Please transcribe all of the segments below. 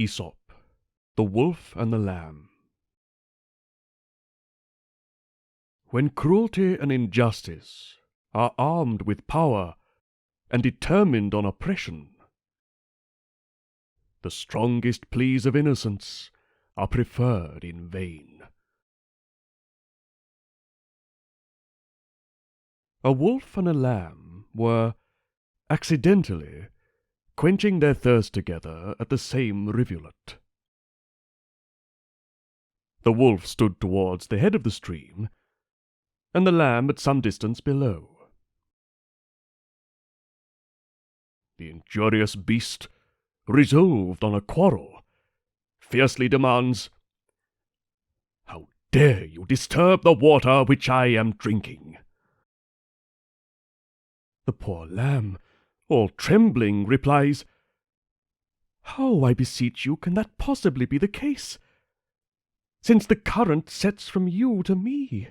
Aesop, the Wolf and the Lamb. When cruelty and injustice are armed with power and determined on oppression, the strongest pleas of innocence are preferred in vain. A wolf and a lamb were, accidentally, quenching their thirst together at the same rivulet. The wolf stood towards the head of the stream, and the lamb at some distance below. The injurious beast, resolved on a quarrel, fiercely demands, "How dare you disturb the water which I am drinking?" The poor lamb, all trembling, replies, "How, I beseech you, can that possibly be the case, since the current sets from you to me?"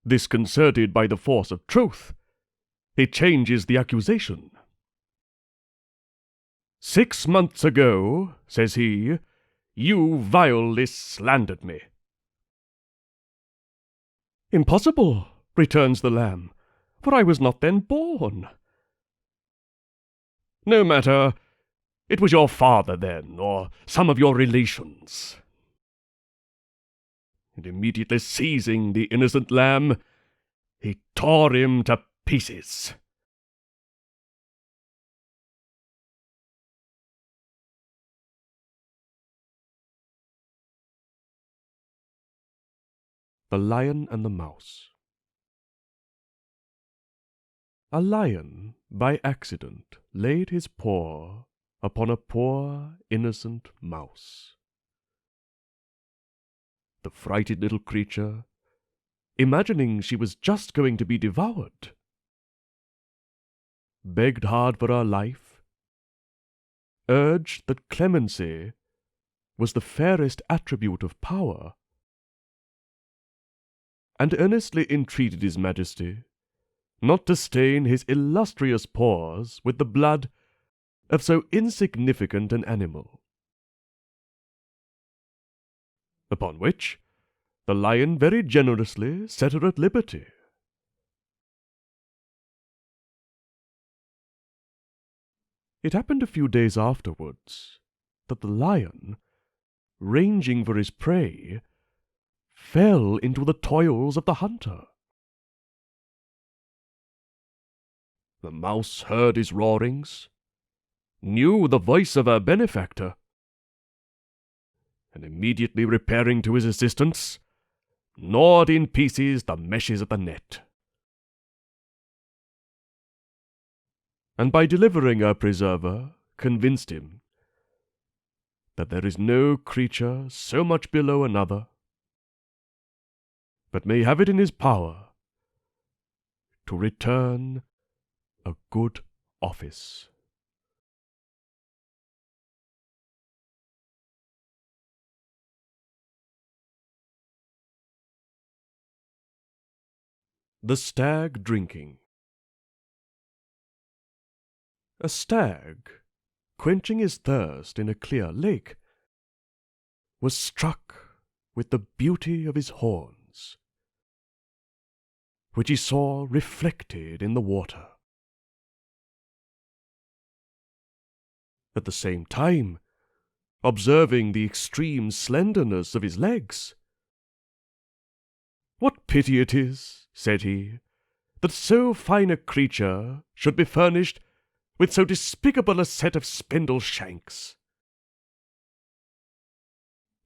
Disconcerted by the force of truth, he changes the accusation. "6 months ago," says he, "you vilely slandered me." "Impossible," returns the lamb, "for I was not then born." "No matter. It was your father then, or some of your relations." And immediately seizing the innocent lamb, he tore him to pieces. The Lion and the Mouse. A lion, by accident, laid his paw upon a poor, innocent mouse. The frighted little creature, imagining she was just going to be devoured, begged hard for her life, urged that clemency was the fairest attribute of power, and earnestly entreated his majesty not to stain his illustrious paws with the blood of so insignificant an animal. Upon which the lion very generously set her at liberty. It happened a few days afterwards that the lion, ranging for his prey, fell into the toils of the hunter. The mouse heard his roarings, knew the voice of her benefactor, and immediately repairing to his assistance, gnawed in pieces the meshes of the net. And by delivering her preserver, convinced him that there is no creature so much below another, but may have it in his power to return a good office. The Stag Drinking. A stag, quenching his thirst in a clear lake, was struck with the beauty of his horns, which he saw reflected in the water. At the same time, observing the extreme slenderness of his legs, "What pity it is," said he, "that so fine a creature should be furnished with so despicable a set of spindle shanks.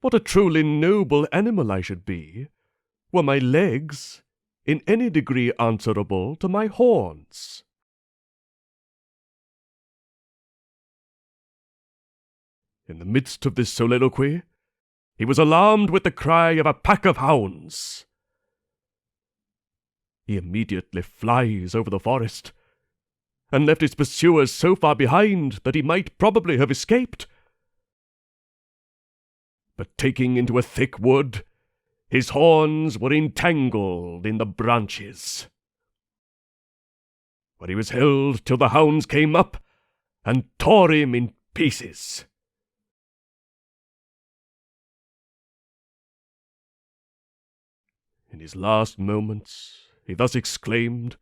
What a truly noble animal I should be, were my legs in any degree answerable to my horns." In the midst of this soliloquy, he was alarmed with the cry of a pack of hounds. He immediately flies over the forest, and left his pursuers so far behind that he might probably have escaped. But taking into a thick wood, his horns were entangled in the branches, where he was held till the hounds came up and tore him in pieces. In his last moments, he thus exclaimed,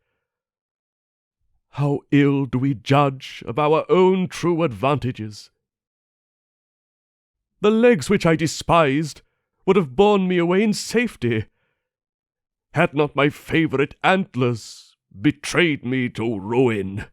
"How ill do we judge of our own true advantages! The legs which I despised would have borne me away in safety, had not my favourite antlers betrayed me to ruin."